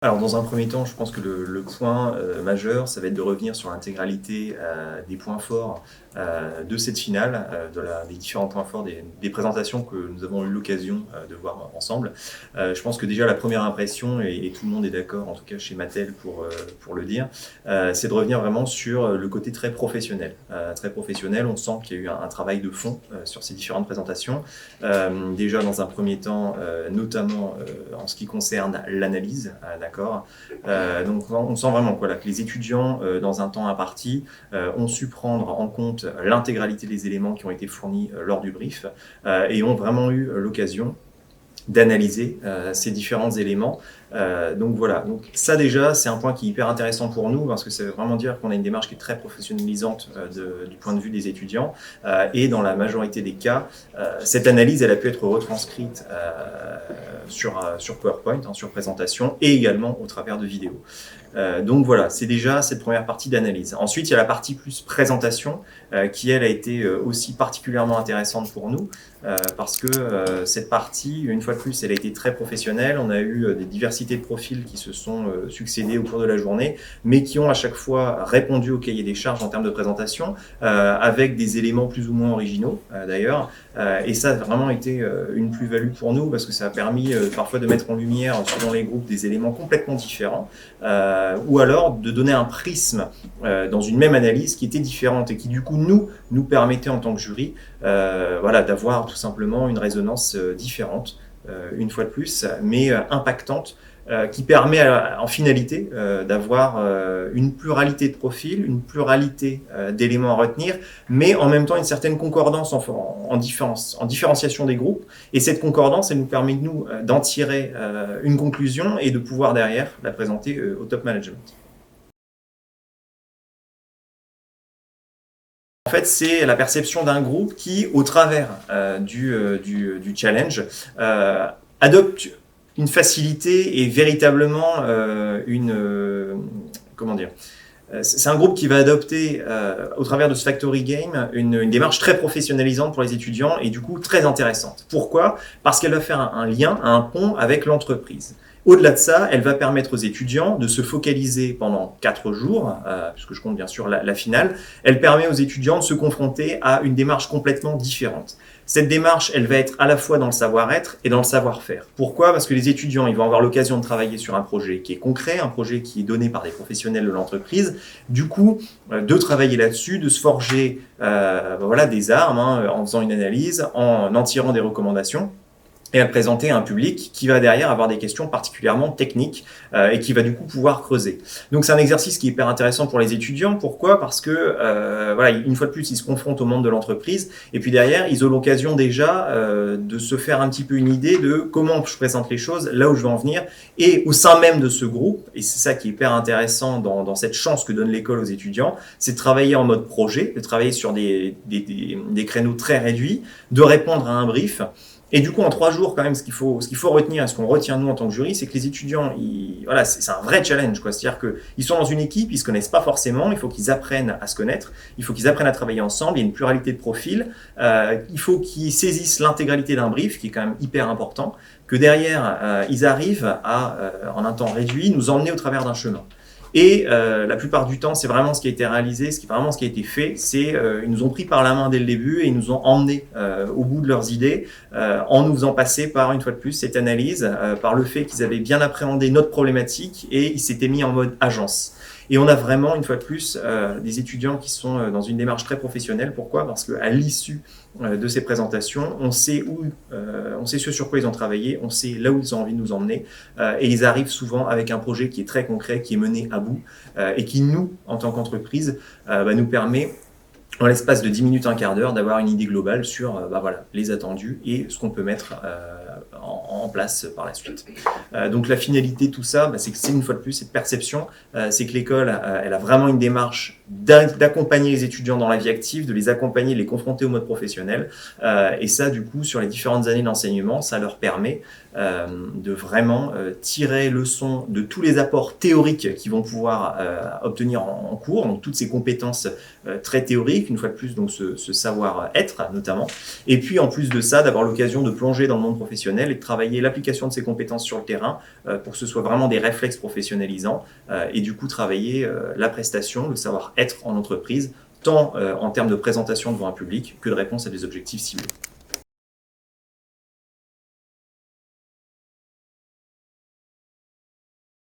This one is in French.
Alors dans un premier temps, je pense que le point, majeur, ça va être de revenir sur l'intégralité, des points forts, de cette finale, des différents points forts des présentations que nous avons eu l'occasion, de voir ensemble. Je pense que déjà la première impression et tout le monde est d'accord, en tout cas chez Mattel pour le dire, c'est de revenir vraiment sur le côté très professionnel. Très professionnel, on sent qu'il y a eu un travail de fond, sur ces différentes présentations. Déjà dans un premier temps, notamment, en ce qui concerne l'analyse, d'accord. Donc on sent vraiment quoi, là, que les étudiants, dans un temps imparti, ont su prendre en compte l'intégralité des éléments qui ont été fournis lors du brief et ont vraiment eu l'occasion d'analyser ces différents éléments. Donc voilà, donc ça déjà c'est un point qui est hyper intéressant pour nous parce que ça veut vraiment dire qu'on a une démarche qui est très professionnalisante du point de vue des étudiants et dans la majorité des cas, cette analyse elle a pu être retranscrite sur PowerPoint, sur présentation et également au travers de vidéos. Donc voilà, c'est déjà cette première partie d'analyse. Ensuite, il y a la partie plus présentation qui, elle, a été aussi particulièrement intéressante pour nous parce que cette partie, une fois de plus, elle a été très professionnelle. On a eu des diversités de profils qui se sont succédés au cours de la journée, mais qui ont à chaque fois répondu au cahier des charges en termes de présentation avec des éléments plus ou moins originaux d'ailleurs. Et ça a vraiment été une plus-value pour nous parce que ça a permis parfois de mettre en lumière, selon les groupes, des éléments complètement différents ou alors de donner un prisme dans une même analyse qui était différente et qui du coup nous permettait en tant que jury voilà, d'avoir tout simplement une résonance différente, une fois de plus, mais impactante, qui permet en finalité d'avoir une pluralité de profils, une pluralité d'éléments à retenir, mais en même temps une certaine concordance en différenciation des groupes. Et cette concordance, elle nous permet, nous, d'en tirer une conclusion et de pouvoir derrière la présenter au top management. En fait, c'est la perception d'un groupe qui, au travers du challenge, adopte une facilité et véritablement comment dire, c'est un groupe qui va adopter, au travers de ce Factory Game, une démarche très professionnalisante pour les étudiants et du coup très intéressante. Pourquoi ? Parce qu'elle va faire un lien, un pont avec l'entreprise. Au-delà de ça, elle va permettre aux étudiants de se focaliser pendant 4 jours, puisque je compte bien sûr la finale. Elle permet aux étudiants de se confronter à une démarche complètement différente. Cette démarche, elle va être à la fois dans le savoir-être et dans le savoir-faire. Pourquoi ? Parce que les étudiants, ils vont avoir l'occasion de travailler sur un projet qui est concret, un projet qui est donné par des professionnels de l'entreprise. Du coup, de travailler là-dessus, de se forger voilà, des armes en faisant une analyse, en tirant des recommandations et à le présenter à un public qui va derrière avoir des questions particulièrement techniques et qui va du coup pouvoir creuser. Donc c'est un exercice qui est hyper intéressant pour les étudiants. Pourquoi ? Parce que voilà, une fois de plus, ils se confrontent au monde de l'entreprise et puis derrière, ils ont l'occasion déjà de se faire un petit peu une idée de comment je présente les choses, là où je veux en venir et au sein même de ce groupe, et c'est ça qui est hyper intéressant dans cette chance que donne l'école aux étudiants, c'est de travailler en mode projet, de travailler sur des créneaux très réduits, de répondre à un brief. Et du coup, en 3 jours, quand même, ce qu'il faut retenir, et ce qu'on retient nous en tant que jury, c'est que les étudiants, voilà, c'est un vrai challenge, quoi. C'est-à-dire qu'ils sont dans une équipe, ils se connaissent pas forcément, il faut qu'ils apprennent à se connaître, il faut qu'ils apprennent à travailler ensemble, il y a une pluralité de profils, il faut qu'ils saisissent l'intégralité d'un brief, qui est quand même hyper important, que derrière, ils arrivent à, en un temps réduit, nous emmener au travers d'un chemin. Et la plupart du temps, c'est vraiment ce qui a été réalisé, vraiment ce qui a été fait. Ils nous ont pris par la main dès le début et ils nous ont emmenés au bout de leurs idées en nous faisant passer par, une fois de plus, cette analyse, par le fait qu'ils avaient bien appréhendé notre problématique et ils s'étaient mis en mode agence. Et on a vraiment, une fois de plus, des étudiants qui sont dans une démarche très professionnelle. Pourquoi ? Parce qu'à l'issue de ces présentations, on sait ce sur quoi ils ont travaillé, on sait là où ils ont envie de nous emmener, et ils arrivent souvent avec un projet qui est très concret, qui est mené à bout, et qui, nous, en tant qu'entreprise, nous permet, en l'espace de 10 minutes, un quart d'heure, d'avoir une idée globale sur voilà, les attendus et ce qu'on peut mettre en place par la suite. Donc la finalité, tout ça, c'est que c'est une fois de plus cette perception, c'est que l'école, elle a vraiment une démarche d'accompagner les étudiants dans la vie active, de les accompagner, de les confronter au mode professionnel. Et ça, du coup, sur les différentes années d'enseignement, ça leur permet de vraiment tirer leçon de tous les apports théoriques qu'ils vont pouvoir obtenir en cours, donc toutes ces compétences très théoriques, une fois de plus, donc ce savoir-être notamment. Et puis en plus de ça, d'avoir l'occasion de plonger dans le monde professionnel et de travailler travailler l'application de ces compétences sur le terrain pour que ce soit vraiment des réflexes professionnalisants et du coup travailler la prestation, le savoir-être en entreprise, tant en termes de présentation devant un public que de réponse à des objectifs ciblés.